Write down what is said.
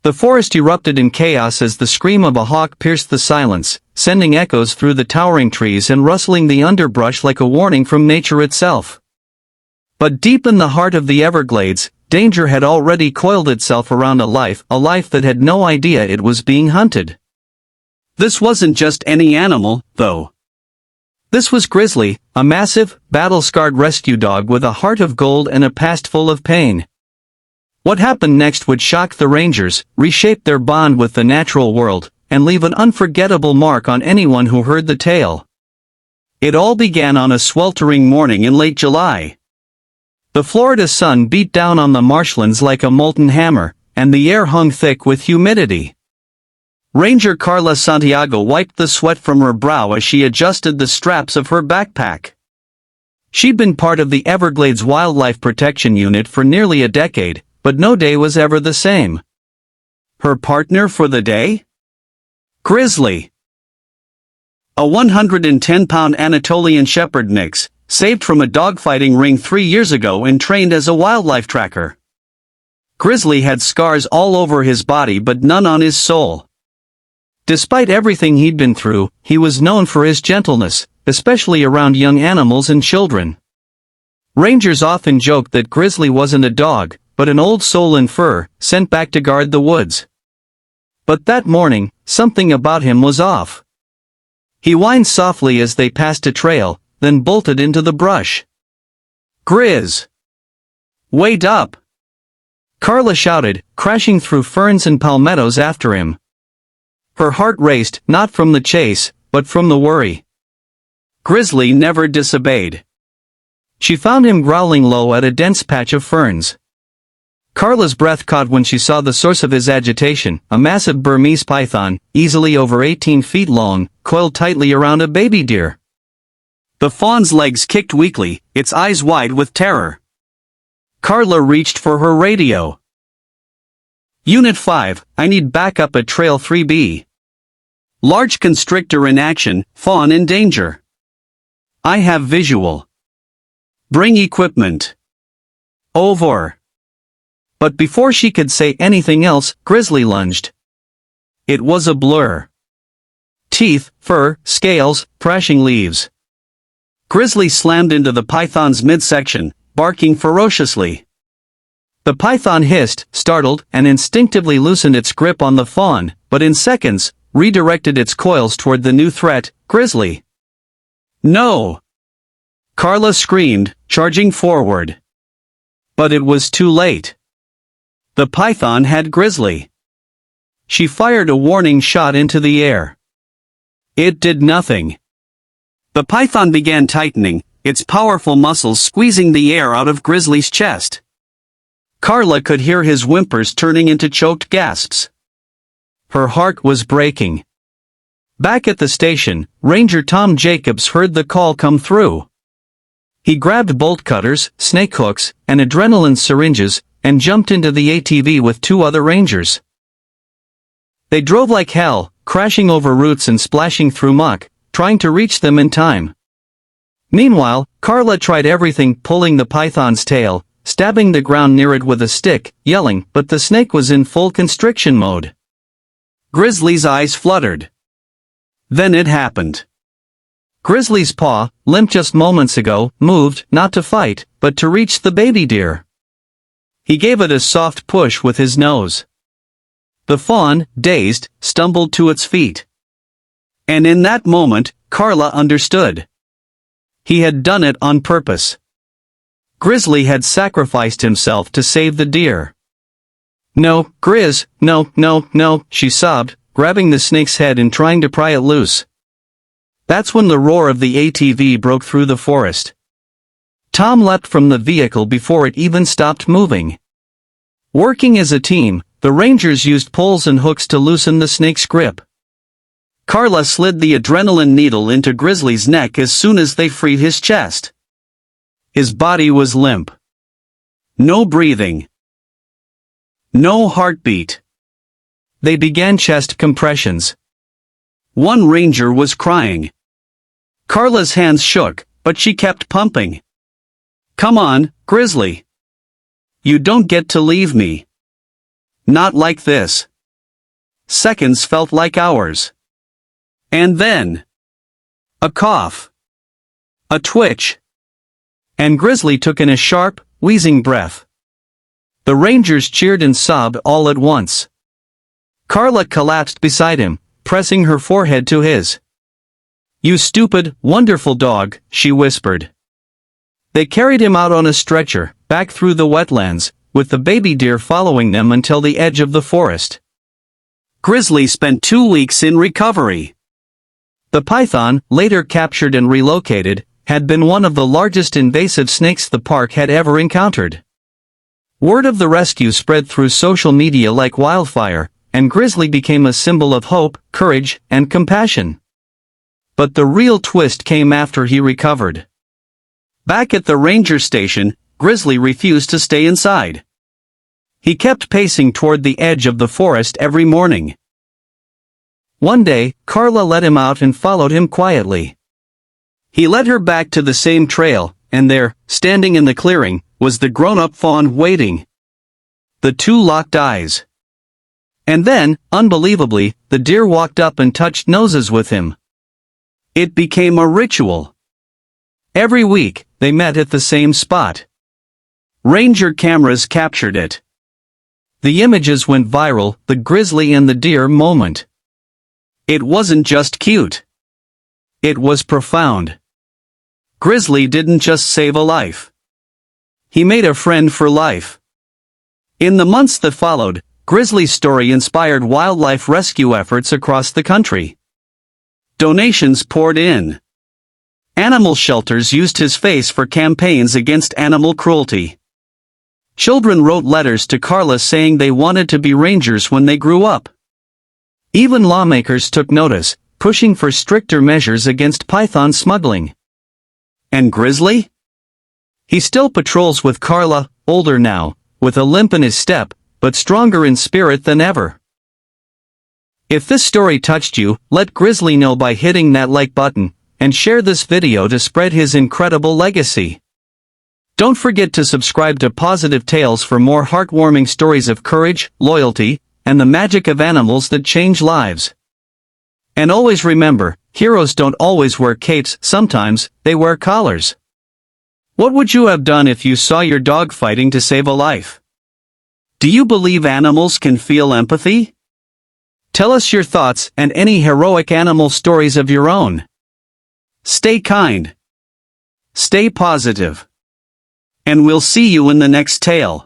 The forest erupted in chaos as the scream of a hawk pierced the silence, sending echoes through the towering trees and rustling the underbrush like a warning from nature itself. But deep in the heart of the Everglades, danger had already coiled itself around a life that had no idea it was being hunted. This wasn't just any animal, though. This was Grizzly, a massive, battle-scarred rescue dog with a heart of gold and a past full of pain. What happened next would shock the Rangers, reshape their bond with the natural world, and leave an unforgettable mark on anyone who heard the tale. It all began on a sweltering morning in late July. The Florida sun beat down on the marshlands like a molten hammer, and the air hung thick with humidity. Ranger Carla Santiago wiped the sweat from her brow as she adjusted the straps of her backpack. She'd been part of the Everglades Wildlife Protection Unit for nearly a decade, but no day was ever the same. Her partner for the day? Grizzly. A 110-pound Anatolian Shepherd mix, saved from a dogfighting ring 3 years ago and trained as a wildlife tracker. Grizzly had scars all over his body but none on his soul. Despite everything he'd been through, he was known for his gentleness, especially around young animals and children. Rangers often joked that Grizzly wasn't a dog, but an old soul in fur, sent back to guard the woods. But that morning, something about him was off. He whined softly as they passed a trail, then bolted into the brush. "Grizz! Wait up!" Carla shouted, crashing through ferns and palmettos after him. Her heart raced, not from the chase, but from the worry. Grizzly never disobeyed. She found him growling low at a dense patch of ferns. Carla's breath caught when she saw the source of his agitation, a massive Burmese python, easily over 18 feet long, coiled tightly around a baby deer. The fawn's legs kicked weakly, its eyes wide with terror. Carla reached for her radio. "Unit 5, I need backup at Trail 3B. Large constrictor in action, fawn in danger. I have visual. Bring equipment. Over." But before she could say anything else, Grizzly lunged. It was a blur. Teeth, fur, scales, crashing leaves. Grizzly slammed into the python's midsection, barking ferociously. The python hissed, startled, and instinctively loosened its grip on the fawn, but in seconds, redirected its coils toward the new threat, Grizzly. "No!" Carla screamed, charging forward. But it was too late. The python had Grizzly. She fired a warning shot into the air. It did nothing. The python began tightening, its powerful muscles squeezing the air out of Grizzly's chest. Carla could hear his whimpers turning into choked gasps. Her heart was breaking. Back at the station, Ranger Tom Jacobs heard the call come through. He grabbed bolt cutters, snake hooks, and adrenaline syringes, and jumped into the ATV with 2 other rangers. They drove like hell, crashing over roots and splashing through muck, trying to reach them in time. Meanwhile, Carla tried everything, pulling the python's tail, stabbing the ground near it with a stick, yelling, but the snake was in full constriction mode. Grizzly's eyes fluttered. Then it happened. Grizzly's paw, limp just moments ago, moved, not to fight, but to reach the baby deer. He gave it a soft push with his nose. The fawn, dazed, stumbled to its feet. And in that moment, Carla understood. He had done it on purpose. Grizzly had sacrificed himself to save the deer. "No, Grizz, no, no, no," she sobbed, grabbing the snake's head and trying to pry it loose. That's when the roar of the ATV broke through the forest. Tom leapt from the vehicle before it even stopped moving. Working as a team, the Rangers used poles and hooks to loosen the snake's grip. Carla slid the adrenaline needle into Grizzly's neck as soon as they freed his chest. His body was limp. No breathing. No heartbeat. They began chest compressions. One ranger was crying. Carla's hands shook, but she kept pumping. "Come on, Grizzly. You don't get to leave me. Not like this." seconds felt like hours. And then, a cough, a twitch, and Grizzly took in a sharp, wheezing breath. The rangers cheered and sobbed all at once. Carla collapsed beside him, pressing her forehead to his. "You stupid, wonderful dog," she whispered. They carried him out on a stretcher, back through the wetlands, with the baby deer following them until the edge of the forest. Grizzly spent 2 weeks in recovery. The python, later captured and relocated, had been one of the largest invasive snakes the park had ever encountered. Word of the rescue spread through social media like wildfire, and Grizzly became a symbol of hope, courage, and compassion. But the real twist came after he recovered. Back at the ranger station, Grizzly refused to stay inside. He kept pacing toward the edge of the forest every morning. One day, Carla let him out and followed him quietly. He led her back to the same trail, and there, standing in the clearing, was the grown-up fawn waiting. The two locked eyes. And then, unbelievably, the deer walked up and touched noses with him. It became a ritual. Every week, they met at the same spot. Ranger cameras captured it. The images went viral, the grizzly and the deer moment. It wasn't just cute. It was profound. Grizzly didn't just save a life. He made a friend for life. In the months that followed, Grizzly's story inspired wildlife rescue efforts across the country. Donations poured in. Animal shelters used his face for campaigns against animal cruelty. Children wrote letters to Carla saying they wanted to be rangers when they grew up. Even lawmakers took notice, pushing for stricter measures against python smuggling. And Grizzly? He still patrols with Carla, older now, with a limp in his step, but stronger in spirit than ever. If this story touched you, let Grizzly know by hitting that like button, and share this video to spread his incredible legacy. Don't forget to subscribe to Positive Tales for more heartwarming stories of courage, loyalty, and the magic of animals that change lives. And always remember, heroes don't always wear capes, sometimes they wear collars. What would you have done if you saw your dog fighting to save a life? Do you believe animals can feel empathy? Tell us your thoughts and any heroic animal stories of your own. Stay kind. Stay positive. And we'll see you in the next tale.